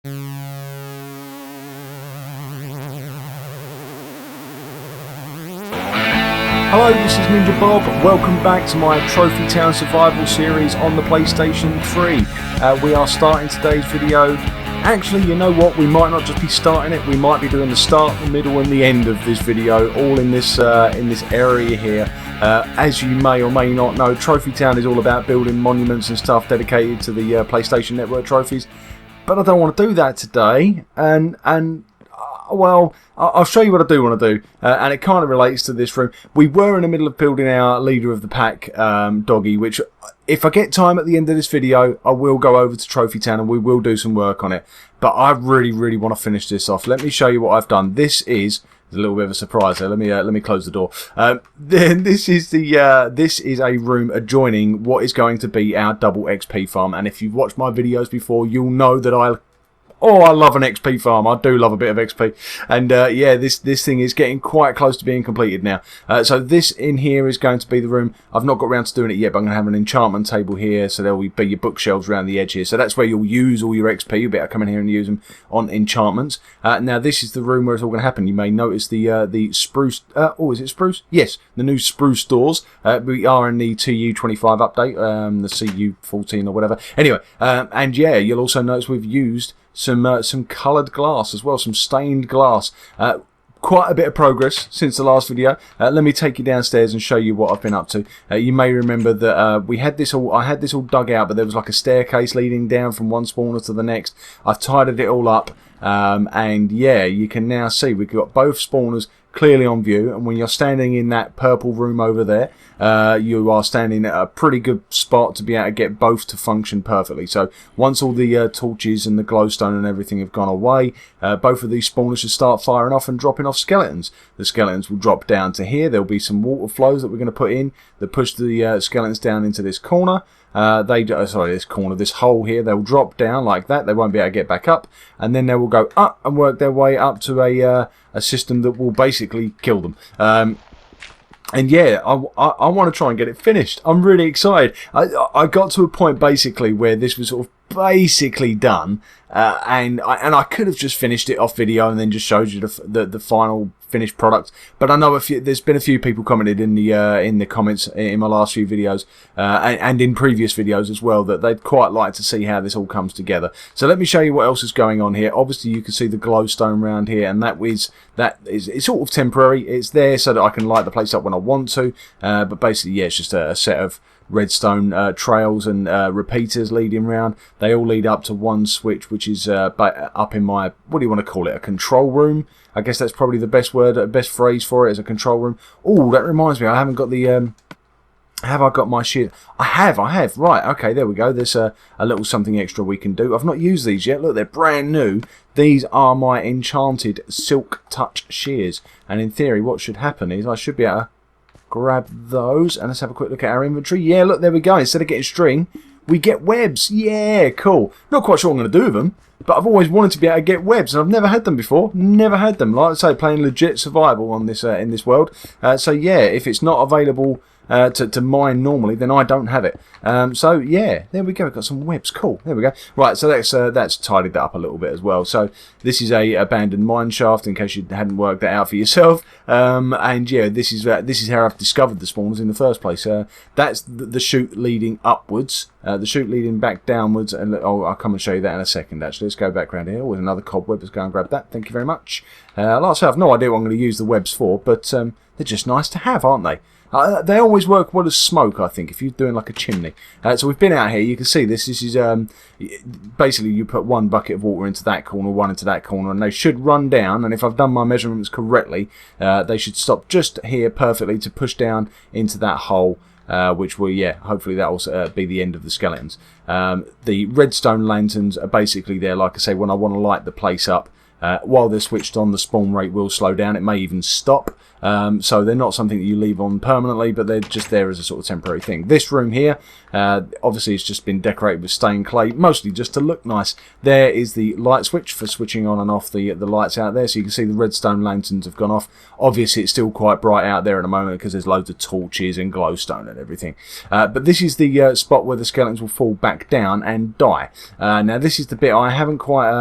Hello, this is NinjaBob. Welcome back to my Trophy Town Survival series on the PlayStation 3. We are starting today's video. Actually, you know what? We might not just be starting it. We might be doing the start, the middle, and the end of this video, all in this area here. As you may or may not know, Trophy Town is all about building monuments and stuff dedicated to the PlayStation Network trophies. But I don't want to do that today, well, I'll show you what I do want to do, and it kind of relates to this room. We were in the middle of building our leader of the pack, doggy, which, if I get time at the end of this video, I will go over to Trophy Town and we will do some work on it. But I really want to finish this off. Let me show you what I've done. This is a little bit of a surprise there. Let me close the door. Then this is a room adjoining what is going to be our double XP farm. And if you've watched my videos before, you'll know that I love an XP farm. I do love a bit of XP. And yeah, this thing is getting quite close to being completed now. So this in here is going to be the room. I've not got around to doing it yet, but I'm going to have an enchantment table here. So there will be your bookshelves around the edge here. So that's where you'll use all your XP. You'll be able to come in here and use them on enchantments. Now this is the room where it's all going to happen. You may notice the spruce... oh, is it spruce? Yes, the new spruce doors. We are in the TU25 update, the CU14 or whatever. Anyway, and yeah, you'll also notice we've used some coloured glass as well, some stained glass. Quite a bit of progress since the last video. Let me take you downstairs and show you what I've been up to. You may remember that I had this all dug out, but there was like a staircase leading down from one spawner to the next. I've tidied it all up, and yeah, you can now see we've got both spawners clearly on view, and when you're standing in that purple room over there, you are standing at a pretty good spot to be able to get both to function perfectly. So once all the torches and the glowstone and everything have gone away, both of these spawners should start firing off and dropping off skeletons. The skeletons will drop down to here. There'll be some water flows that we're going to put in that push the skeletons down into this corner. This hole here. They'll drop down like that. They won't be able to get back up, and then they will go up and work their way up to a system that will basically kill them. And yeah, I want to try and get it finished. I'm really excited. I got to a point basically where this was sort of basically done, and I could have just finished it off video and then just showed you the final finished product. But I know there's been a few people commented in the comments in my last few videos, and in previous videos as well, that they'd quite like to see how this all comes together. So let me show you what else is going on here. Obviously you can see the glowstone around here, and it's sort of temporary. It's there so that I can light the place up when I want to, but basically yeah, it's just a set of redstone trails and repeaters leading round. They all lead up to one switch, which is up in my, what do you want to call it, a control room? I guess that's probably the best phrase for it, is a control room. Oh, that reminds me, I haven't got the have I got my shit? I have. Right, okay, there we go. There's a little something extra we can do. I've not used these yet. Look, they're brand new. These are my enchanted silk touch shears, and in theory what should happen is I should be able to grab those, and let's have a quick look at our inventory. Yeah, look, there we go. Instead of getting string, we get webs. Yeah, cool. Not quite sure what I'm going to do with them, but I've always wanted to be able to get webs, and I've never had them before. Never had them. Like I say, playing legit survival on this in this world. So yeah, if it's not available to mine normally, then I don't have it. So yeah, there we go. We've got some webs. Cool. There we go. Right, so that's tidied that up a little bit as well. So this is a abandoned mine shaft, in case you hadn't worked that out for yourself. And yeah, this is how I've discovered the spawners in the first place. That's the chute leading upwards. The chute leading back downwards, and I'll come and show you that in a second. Actually, let's go back around here. With another cobweb. Let's go and grab that. Thank you very much. Like I say, I've no idea what I'm going to use the webs for, but they're just nice to have, aren't they? They always work well as smoke, I think, if you're doing like a chimney. So we've been out here. You can see this. This is basically you put one bucket of water into that corner, one into that corner, and they should run down. And if I've done my measurements correctly, they should stop just here perfectly to push down into that hole. Which will, yeah, hopefully that will be the end of the skeletons. The redstone lanterns are basically there, like I say, when I want to light the place up. While they're switched on, the spawn rate will slow down. It may even stop. So they're not something that you leave on permanently, but they're just there as a sort of temporary thing. This room here, obviously it's just been decorated with stained clay, mostly just to look nice. There is the light switch for switching on and off the lights out there, so you can see the redstone lanterns have gone off. Obviously it's still quite bright out there at the moment because there's loads of torches and glowstone and everything. But this is the spot where the skeletons will fall back down and die. Now this is the bit I haven't quite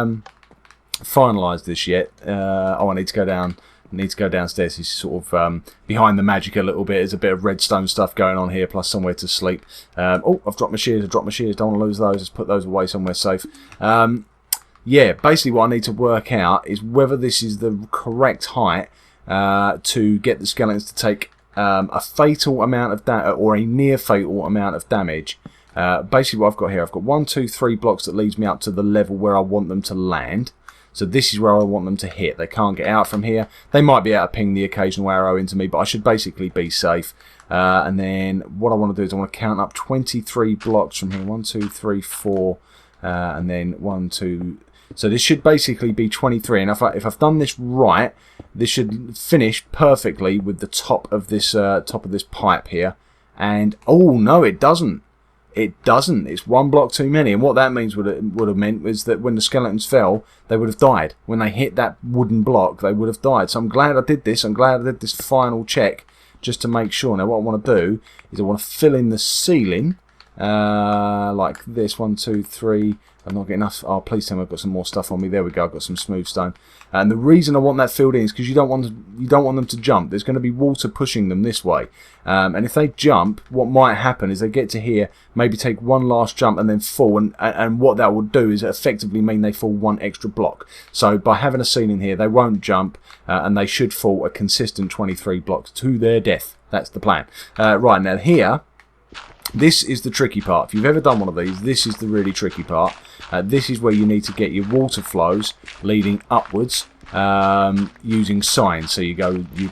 finalised this yet. I need to go down. Need to go downstairs. He's sort of behind the magic a little bit. There's a bit of redstone stuff going on here, plus somewhere to sleep. Oh, I've dropped my shears. Don't want to lose those. Let's put those away somewhere safe. Yeah, basically what I need to work out is whether this is the correct height to get the skeletons to take a fatal amount of damage, or a near fatal amount of damage. Basically what I've got here, I've got 1, 2, 3 blocks that leads me up to the level where I want them to land. So this is where I want them to hit. They can't get out from here. They might be able to ping the occasional arrow into me, but I should basically be safe. And then what I want to do is I want to count up 23 blocks from here. 1, 2, 3, 4, and then 1, 2. So this should basically be 23. And if I've done this right, this should finish perfectly with the top of this pipe here. And oh no, it doesn't. It doesn't. It's 1 block too many, and what that means would have meant was that when the skeletons fell, they would have died. When they hit that wooden block, they would have died. So I'm glad I did this. I'm glad I did this final check just to make sure. Now what I want to do is I want to fill in the ceiling like this. 1, 2, 3. I've not got enough. Oh, please tell me I've got some more stuff on me. There we go. I've got some smooth stone. And the reason I want that filled in is because you don't want them to jump. There's going to be water pushing them this way. And if they jump, what might happen is they get to here, maybe take one last jump and then fall. And what that will do is effectively mean they fall 1 extra block. So by having a ceiling here, they won't jump and they should fall a consistent 23 blocks to their death. That's the plan. Right, now here, this is the tricky part. If you've ever done one of these, this is the really tricky part. This is where you need to get your water flows leading upwards using signs. So you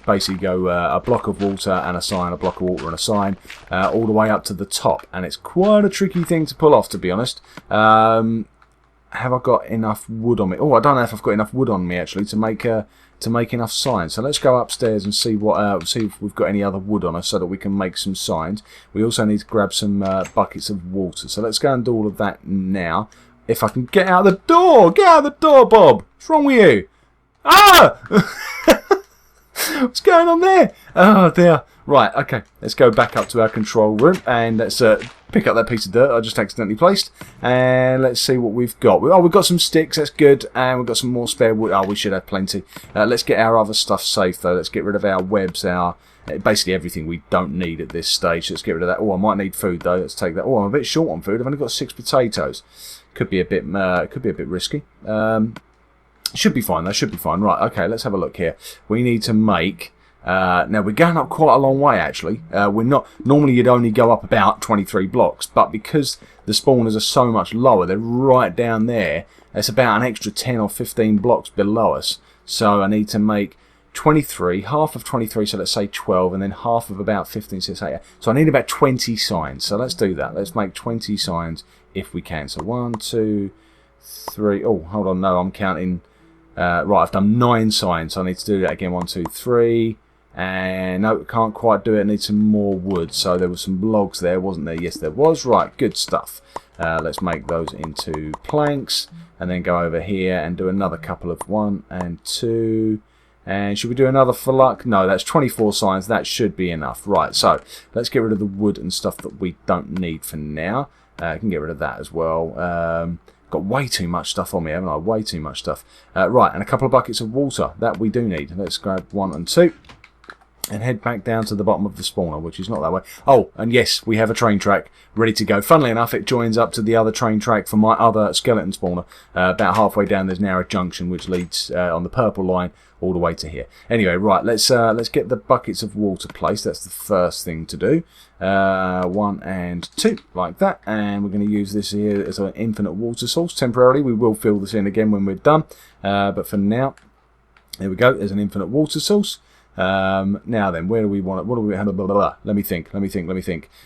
basically go a block of water and a sign, a block of water and a sign, all the way up to the top. And it's quite a tricky thing to pull off, to be honest. Have I got enough wood on me? Oh, I don't know if I've got enough wood on me actually to make enough signs. So let's go upstairs and see if we've got any other wood on us so that we can make some signs. We also need to grab some buckets of water. So let's go and do all of that now. If I can get out the door! Get out the door, Bob! What's wrong with you? Ah! What's going on there? Oh dear. Right, okay. Let's go back up to our control room and let's pick up that piece of dirt I just accidentally placed. And let's see what we've got. Oh, we've got some sticks. That's good. And we've got some more spare wood. Oh, we should have plenty. Let's get our other stuff safe, though. Let's get rid of our webs, basically everything we don't need at this stage. Let's get rid of that. Oh, I might need food, though. Let's take that. Oh, I'm a bit short on food. I've only got 6 potatoes. Could be a bit risky. Should be fine, though. Should be fine. Right, okay, let's have a look here. We need to make... now, we're going up quite a long way, actually. We're not... Normally, you'd only go up about 23 blocks, but because the spawners are so much lower, they're right down there. It's about an extra 10 or 15 blocks below us. So I need to make 23, half of 23, so let's say 12, and then half of about 15, so let's say 8. So I need about 20 signs. So let's do that. Let's make 20 signs if we can. So 1, 2, 3... Oh, hold on, no, I'm counting... right, I've done 9 signs, so I need to do that again. 1, 2, 3... And no, can't quite do it. I need some more wood. So there were some logs there, wasn't there? Yes, there was. Right, good stuff. Let's make those into planks. And then go over here and do another couple of 1 and 2. And should we do another for luck? No, that's 24 signs. That should be enough. Right, so let's get rid of the wood and stuff that we don't need for now. I can get rid of that as well. Got way too much stuff on me, haven't I? Way too much stuff. Right, and a couple of buckets of water. That we do need. Let's grab 1 and 2. And head back down to the bottom of the spawner, which is not that way. Oh, and yes, we have a train track ready to go. Funnily enough, it joins up to the other train track for my other skeleton spawner. About halfway down, there's now a junction which leads on the purple line all the way to here. Anyway, right, let's get the buckets of water placed. That's the first thing to do. 1 and 2, like that. And we're going to use this here as an infinite water source temporarily. We will fill this in again when we're done. But for now, there we go. There's an infinite water source. Now then, where do we want it? What do we have? Blah, blah, blah. Let me think.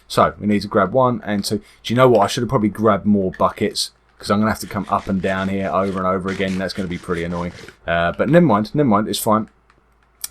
So we need to grab 1 and 2. Do you know what? I should have probably grabbed more buckets because I'm going to have to come up and down here over and over again. That's going to be pretty annoying. But never mind, it's fine.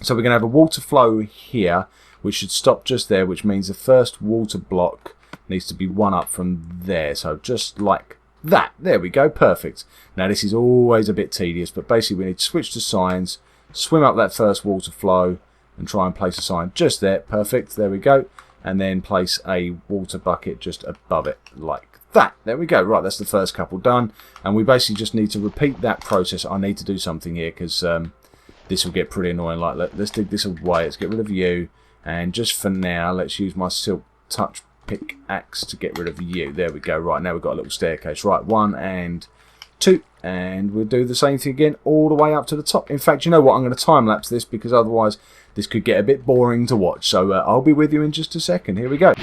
So we're going to have a water flow here, which should stop just there, which means the first water block needs to be one up from there. So just like that. There we go, perfect. Now this is always a bit tedious, but basically we need to switch to signs, swim up that first water flow, and try and place a sign just there. Perfect, there we go. And then place a water bucket just above it like that. There we go. Right, that's the first couple done. And we basically just need to repeat that process. I need to do something here because this will get pretty annoying. Like, let's dig this away. Let's get rid of you. And just for now, let's use my silk touch pickaxe to get rid of you. There we go. Right, now we've got a little staircase. Right, 1 and 2. And we'll do the same thing again all the way up to the top. In fact, you know what? I'm going to time-lapse this because otherwise this could get a bit boring to watch. So I'll be with you in just a second. Here we go.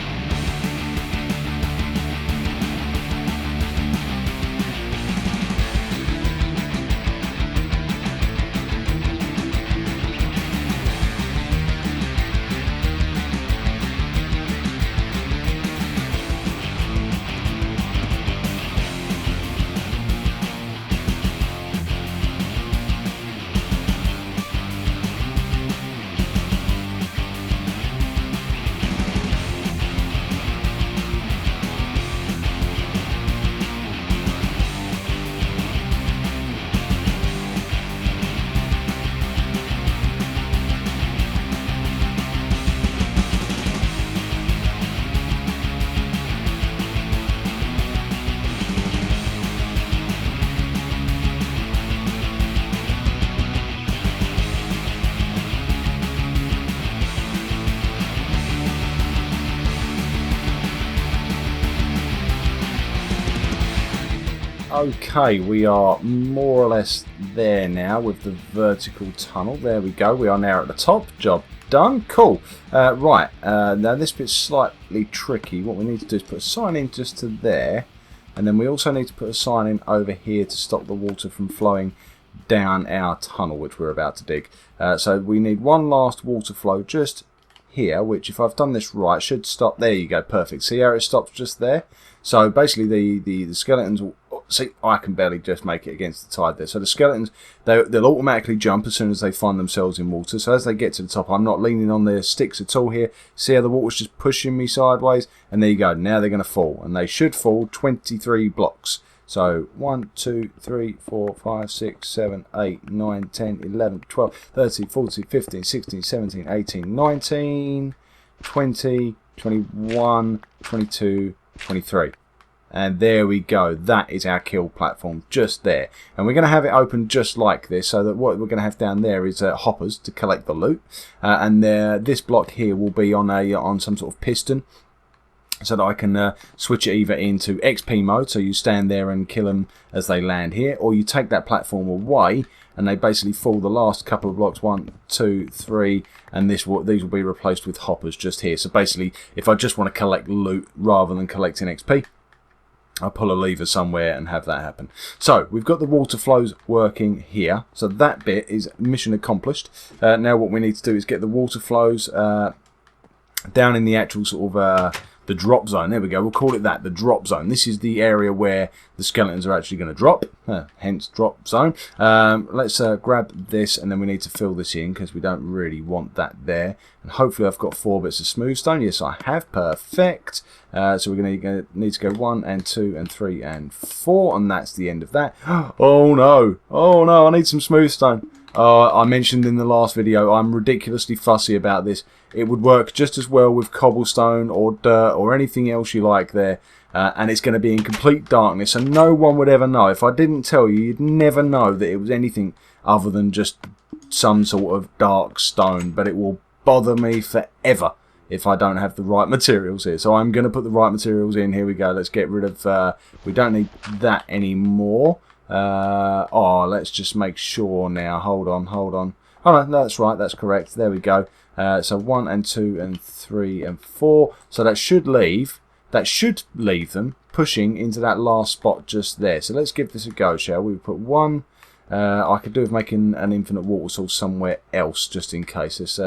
Okay, we are more or less there now with the vertical tunnel. There we go. We are now at the top. Job done. Cool. Right, now this bit's slightly tricky. What we need to do is put a sign in just to there. And then we also need to put a sign in over here to stop the water from flowing down our tunnel, which we're about to dig. So we need one last water flow just here, which if I've done this right, should stop. There you go. Perfect. See how it stops just there? So basically the skeletons will... See, I can barely just make it against the tide there. So the skeletons, they'll automatically jump as soon as they find themselves in water. So as they get to the top, I'm not leaning on their sticks at all here. See how the water's just pushing me sideways? And there you go. Now they're going to fall. And they should fall 23 blocks. So 1, 2, 3, 4, 5, 6, 7, 8, 9, 10, 11, 12, 13, 14, 15, 16, 17, 18, 19, 20, 21, 22, 23. And there we go. That is our kill platform just there. And we're going to have it open just like this, so that what we're going to have down there is hoppers to collect the loot. And this block here will be on some sort of piston, so that I can switch it either into XP mode, so you stand there and kill them as they land here, or you take that platform away and they basically fall the last couple of blocks, 1, 2, 3, and these will be replaced with hoppers just here. So basically, if I just want to collect loot rather than collecting XP, I'll pull a lever somewhere and have that happen. So we've got the water flows working here. So that bit is mission accomplished. Now what we need to do is get the water flows down in the actual sort of the drop zone. There we go. We'll call it that, the drop zone. This is the area where the skeletons are actually going to drop, hence drop zone. Let's grab this, and then we need to fill this in because we don't really want that there. And hopefully I've got 4 bits of smooth stone. Yes, I have. Perfect. So we're going to need to go 1 and 2 and 3 and 4, and that's the end of that. Oh no! Oh no! I need some smooth stone. I mentioned in the last video I'm ridiculously fussy about this. It would work just as well with cobblestone or dirt or anything else you like there, and it's going to be in complete darkness, and no one would ever know. If I didn't tell you, you'd never know that it was anything other than just some sort of dark stone, but it will bother me forever if I don't have the right materials here. So I'm going to put the right materials in. Here we go. Let's get rid of... we don't need that anymore. Let's just make sure now. Hold on. Oh no, that's right. That's correct. There we go. So 1 and 2 and 3 and 4. So that should leave them pushing into that last spot just there. So let's give this a go, shall we? Put 1. I could do with making an infinite water source somewhere else just in case. Let's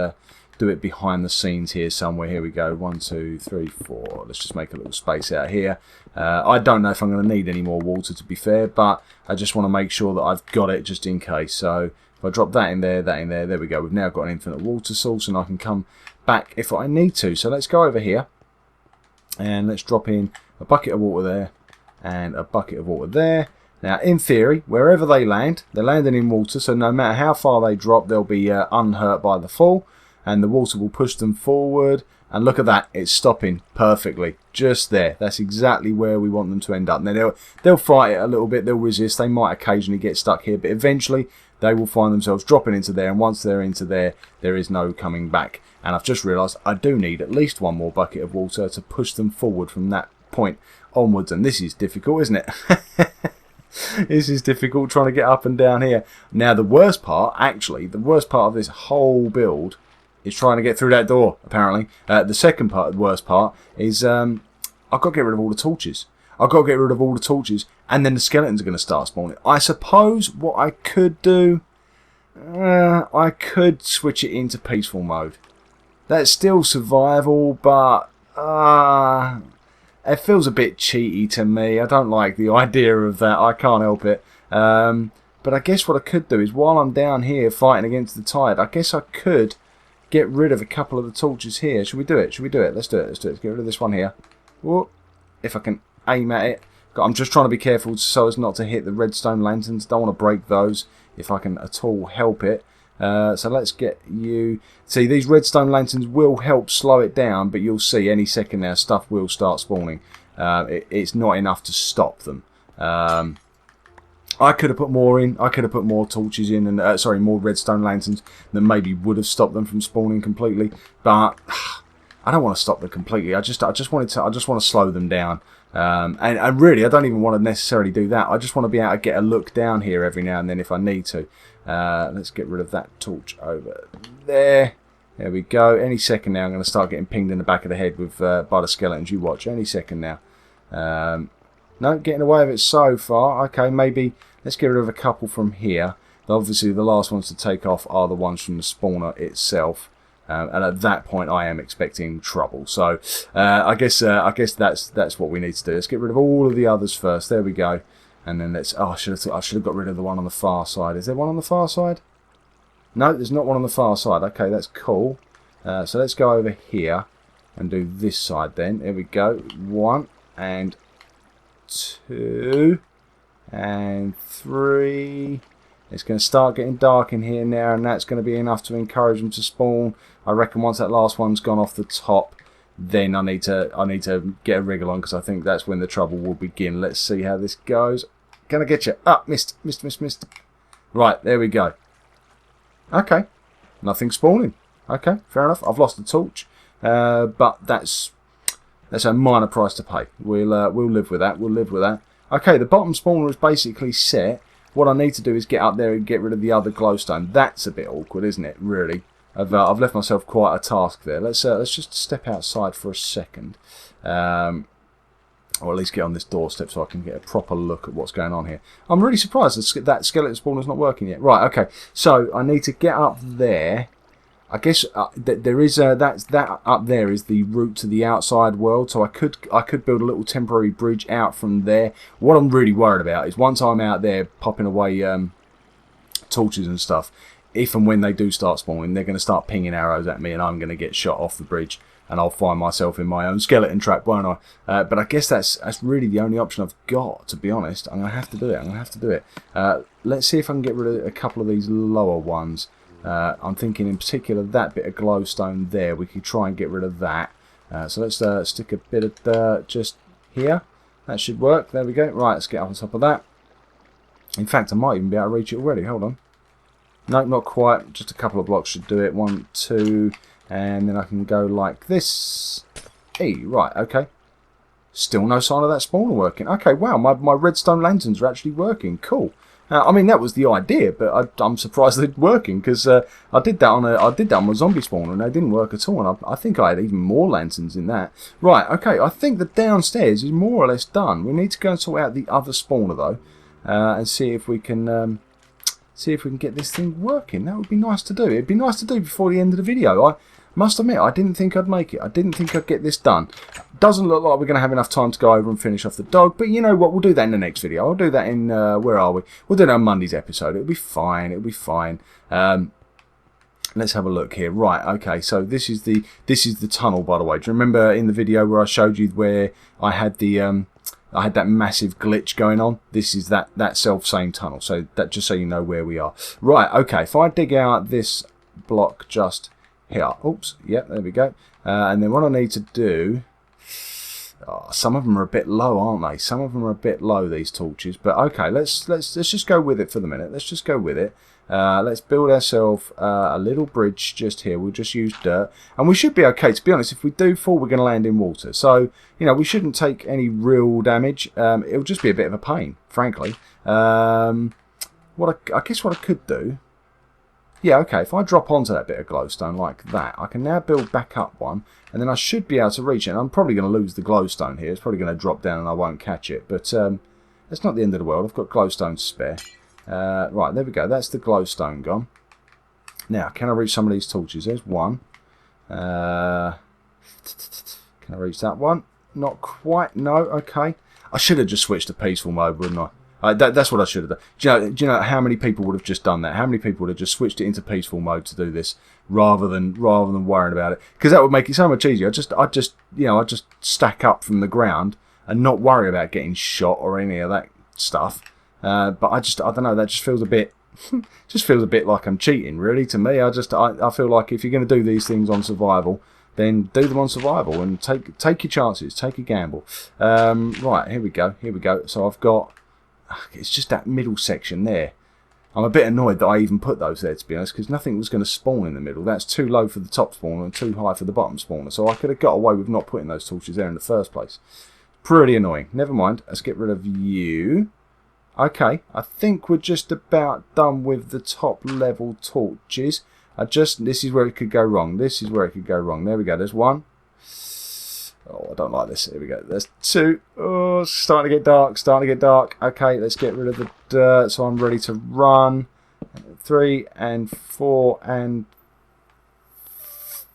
do it behind the scenes here somewhere. Here we go. 1, 2, 3, 4. Let's just make a little space out here. I don't know if I'm going to need any more water, to be fair, but I just want to make sure that I've got it just in case. So if I drop that in there, there we go. We've now got an infinite water source, and I can come back if I need to. So let's go over here, and let's drop in a bucket of water there, and a bucket of water there. Now, in theory, wherever they land, they're landing in water, so no matter how far they drop, they'll be unhurt by the fall, and the water will push them forward. And look at that, it's stopping perfectly, just there. That's exactly where we want them to end up. Now, they'll fight it a little bit, they'll resist, they might occasionally get stuck here, but eventually they will find themselves dropping into there, and once they're into there, there is no coming back. And I've just realised I do need at least one more bucket of water to push them forward from that point onwards, and this is difficult, isn't it? This is difficult trying to get up and down here. Now the worst part, actually, the worst part of this whole build is trying to get through that door, apparently. The second part, the worst part, is I've got to get rid of all the torches. I've got to get rid of all the torches, and then the skeletons are going to start spawning. I suppose what I could do, I could switch it into peaceful mode. That's still survival, but it feels a bit cheaty to me. I don't like the idea of that. I can't help it. But I guess what I could do is, while I'm down here fighting against the tide, I guess I could get rid of a couple of the torches here. Should we do it? Should we do it? Let's do it. Let's do it. Let's get rid of this one here. Whoop. If I can aim at it. I'm just trying to be careful so as not to hit the redstone lanterns. Don't want to break those if I can at all help it. So let's get you... See, these redstone lanterns will help slow it down, but you'll see any second now stuff will start spawning. It's not enough to stop them. I could have put more in. I could have put more torches in, and sorry, more redstone lanterns that maybe would have stopped them from spawning completely. But I don't want to stop them completely. I just want to slow them down. And really, I don't even want to necessarily do that. I just want to be able to get a look down here every now and then if I need to. Let's get rid of that torch over there. There we go. Any second now, I'm going to start getting pinged in the back of the head with by the skeletons. You watch. Any second now. No, getting away with it so far. Okay, maybe let's get rid of a couple from here. Obviously, the last ones to take off are the ones from the spawner itself. And at that point, I am expecting trouble. So I guess that's what we need to do. Let's get rid of all of the others first. There we go. And then let's. Oh, I should have got rid of the one on the far side. Is there one on the far side? No, there's not one on the far side. Okay, that's cool. So let's go over here and do this side then. There we go. 1 and 2 and 3. It's going to start getting dark in here now, and that's going to be enough to encourage them to spawn. I reckon once that last one's gone off the top, then I need to get a wriggle on, because I think that's when the trouble will begin. Let's see how this goes. Can I get you? Ah, missed. Right, there we go. Okay, nothing spawning. Okay, fair enough. I've lost the torch, but that's a minor price to pay. We'll live with that. We'll live with that. Okay, the bottom spawner is basically set. What I need to do is get up there and get rid of the other glowstone. That's a bit awkward, isn't it? Really, I've left myself quite a task there. Let's just step outside for a second, or at least get on this doorstep so I can get a proper look at what's going on here. I'm really surprised that skeleton spawner's not working yet. Right, okay. So I need to get up there. I guess there is that up there is the route to the outside world, so I could build a little temporary bridge out from there. What I'm really worried about is once I'm out there popping away torches and stuff, if and when they do start spawning, they're going to start pinging arrows at me, and I'm going to get shot off the bridge, and I'll find myself in my own skeleton trap, won't I? But I guess that's really the only option I've got, to be honest. I'm going to have to do it. Let's see if I can get rid of a couple of these lower ones. I'm thinking in particular that bit of glowstone there, we could try and get rid of that. So let's stick a bit of dirt just here. That should work. There we go. Right, let's get up on top of that. In fact, I might even be able to reach it already. Hold on. No, not quite. Just a couple of blocks should do it. 1, 2, and then I can go like this. Hey, right, okay. Still no sign of that spawner working. Okay, wow, my redstone lanterns are actually working. Cool. I mean, that was the idea, but I'm surprised they're working, because I did that on my zombie spawner and they didn't work at all. And I think I had even more lanterns in that. Right, okay. I think the downstairs is more or less done. We need to go and sort out the other spawner though, and see if we can see if we can get this thing working. That would be nice to do. It'd be nice to do before the end of the video. I must admit, I didn't think I'd make it. I didn't think I'd get this done. Doesn't look like we're going to have enough time to go over and finish off the dog, but you know what? We'll do that in the next video. I'll do that in, where are we? We'll do that on Monday's episode. It'll be fine. It'll be fine. Let's have a look here. Right, okay, so this is the tunnel, by the way. Do you remember in the video where I showed you where I had the I had that massive glitch going on? This is that self-same tunnel. So that, just so you know where we are. Right, okay, if I dig out this block just here. Oops, yep, there we go. And then what I need to do... Oh, some of them are a bit low, aren't they? Some of them are a bit low, these torches. But okay, let's just go with it for the minute. Let's just go with it. Let's build ourselves a little bridge just here. We'll just use dirt. And we should be okay. To be honest, if we do fall, we're going to land in water. So, you know, we shouldn't take any real damage. It'll just be a bit of a pain, frankly. I guess what I could do... Yeah, okay, if I drop onto that bit of glowstone like that, I can now build back up one, and then I should be able to reach it. And I'm probably going to lose the glowstone here. It's probably going to drop down and I won't catch it. But it's not the end of the world. I've got glowstone to spare. Right, there we go. That's the glowstone gone. Now, can I reach some of these torches? There's one. Can I reach that one? Not quite. No, okay. I should have just switched to peaceful mode, wouldn't I? That's what I should have done. Do you know how many people would have just done that? How many people would have just switched it into peaceful mode to do this rather than worrying about it? Because that would make it so much easier. I just stack up from the ground and not worry about getting shot or any of that stuff. But I don't know. That just feels a bit, like I'm cheating. Really, to me, I feel like if you're going to do these things on survival, then do them on survival and take your chances, take a gamble. Right, here we go. So I've got. It's just that middle section there. I'm a bit annoyed that I even put those there, to be honest, because nothing was going to spawn in the middle. That's too low for the top spawner and too high for the bottom spawner. So I could have got away with not putting those torches there in the first place. Pretty annoying. Never mind. Let's get rid of you. Okay, I think we're just about done with the top level torches. This is where it could go wrong. There we go. There's one. Oh, I don't like this. Here we go. There's two. Oh, it's starting to get dark. Okay, let's get rid of the dirt so I'm ready to run. 3 and 4 and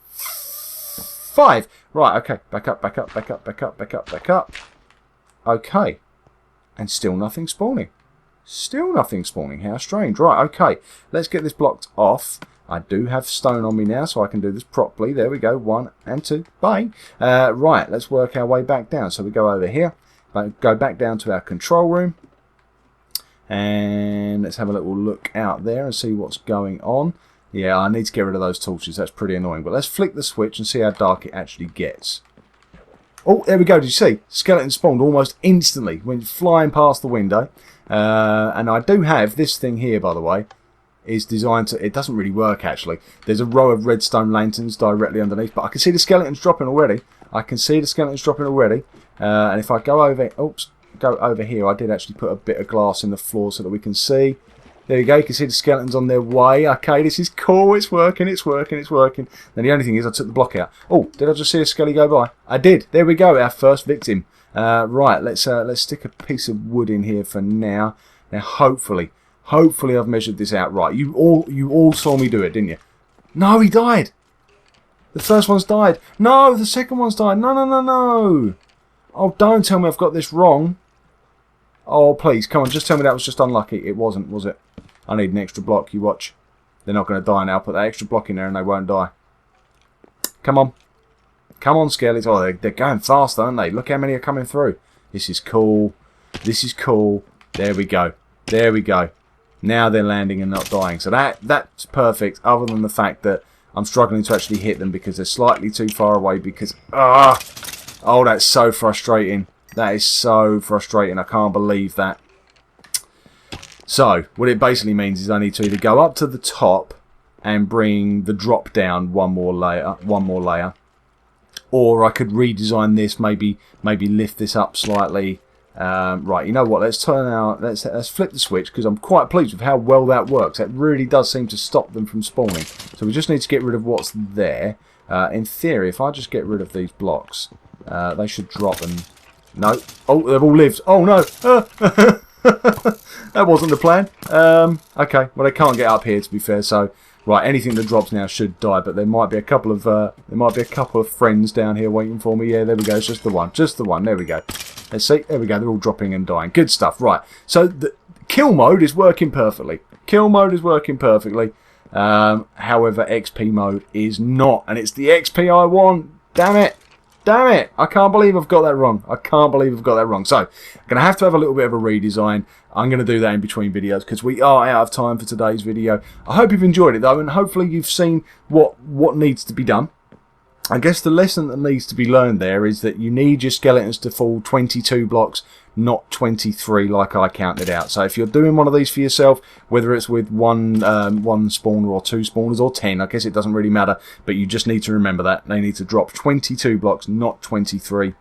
5. Right, okay. Back up. Okay. And still nothing spawning. How strange. Right, okay. Let's get this blocked off. I do have stone on me now, so I can do this properly. There we go. 1 and 2. Bang. Right, let's work our way back down. So we go over here. Go back down to our control room. And let's have a little look out there and see what's going on. Yeah, I need to get rid of those torches. That's pretty annoying. But let's flick the switch and see how dark it actually gets. Oh, there we go. Did you see? Skeleton spawned almost instantly. Went flying past the window. And I do have this thing here, by the way. Is designed to... It doesn't really work, actually. There's a row of redstone lanterns directly underneath. But I can see the skeletons dropping already. And if I go over... Oops. Go over here. I did actually put a bit of glass in the floor so that we can see. There you go. You can see the skeletons on their way. Okay, this is cool. It's working. Then the only thing is I took the block out. Oh, did I just see a skelly go by? I did. There we go. Our first victim. Right, let's stick a piece of wood in here for now. Now, hopefully I've measured this out right. You all saw me do it, didn't you? No, he died. The first one's died. No, the second one's died. No. Oh, don't tell me I've got this wrong. Oh, please, come on, just tell me that was just unlucky. It wasn't, was it? I need an extra block, you watch. They're not going to die now. Put that extra block in there and they won't die. Come on. Come on, skellies. Oh, they're going fast, aren't they? Look how many are coming through. This is cool. There we go. Now they're landing and not dying. So that's perfect, other than the fact that I'm struggling to actually hit them because they're slightly too far away because... Oh, that's so frustrating. That is so frustrating. I can't believe that. So, what it basically means is I need to either go up to the top and bring the drop down one more layer. Or I could redesign this, maybe lift this up slightly. Right, you know what? Let's flip the switch because I'm quite pleased with how well that works. That really does seem to stop them from spawning. So we just need to get rid of what's there. In theory, if I just get rid of these blocks, they should drop and... No. Oh, they've all lived. Oh, no. That wasn't the plan. Okay, well they can't get up here to be fair, so right, anything that drops now should die, but there might be a couple of friends down here waiting for me. Yeah, there we go. It's just the one. There we go. Let's see. There we go. They're all dropping and dying. Good stuff. Right. So the kill mode is working perfectly. However, XP mode is not, and it's the XP I want. Damn it. I can't believe I've got that wrong. So, I'm going to have to have a little bit of a redesign. I'm going to do that in between videos because we are out of time for today's video. I hope you've enjoyed it though, and hopefully you've seen what needs to be done. I guess the lesson that needs to be learned there is that you need your skeletons to fall 22 blocks, not 23 like I counted out. So if you're doing one of these for yourself, whether it's with one spawner or 2 spawners or 10, I guess it doesn't really matter, but you just need to remember that. They need to drop 22 blocks, not 23.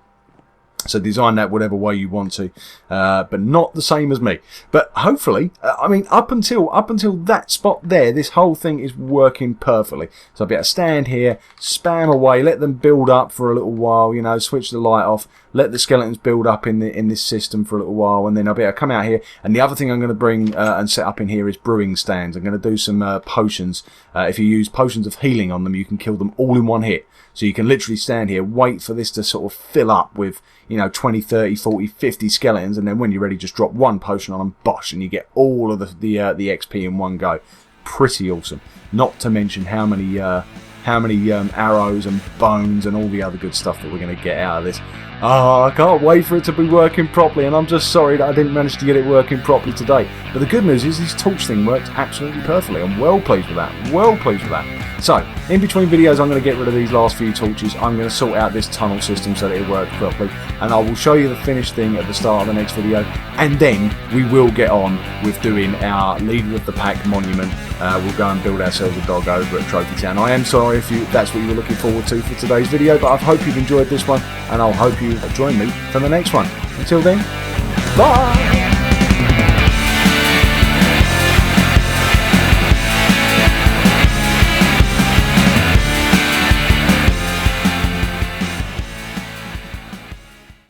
So design that whatever way you want to, but not the same as me. But hopefully, I mean, up until that spot there, this whole thing is working perfectly. So I'll be able to stand here, spam away, let them build up for a little while. You know, switch the light off, let the skeletons build up in this system for a little while, and then I'll be able to come out here. And the other thing I'm going to bring and set up in here is brewing stands. I'm going to do some potions. If you use potions of healing on them, you can kill them all in one hit. So you can literally stand here, wait for this to sort of fill up with, you know, 20, 30, 40, 50 skeletons, and then when you're ready, just drop one potion on them, bosh, and you get all of the XP in one go. Pretty awesome. Not to mention how many arrows and bones and all the other good stuff that we're going to get out of this. Oh, I can't wait for it to be working properly, and I'm just sorry that I didn't manage to get it working properly today. But the good news is this torch thing worked absolutely perfectly. I'm well pleased with that. So, in between videos, I'm going to get rid of these last few torches. I'm going to sort out this tunnel system so that it works properly, and I will show you the finished thing at the start of the next video, and then we will get on with doing our Leader of the Pack monument. We'll go and build ourselves a dog over at Trophy Town. I am sorry if that's what you were looking forward to for today's video, but I hope you've enjoyed this one, and I'll hope you join me for the next one. Until then, bye!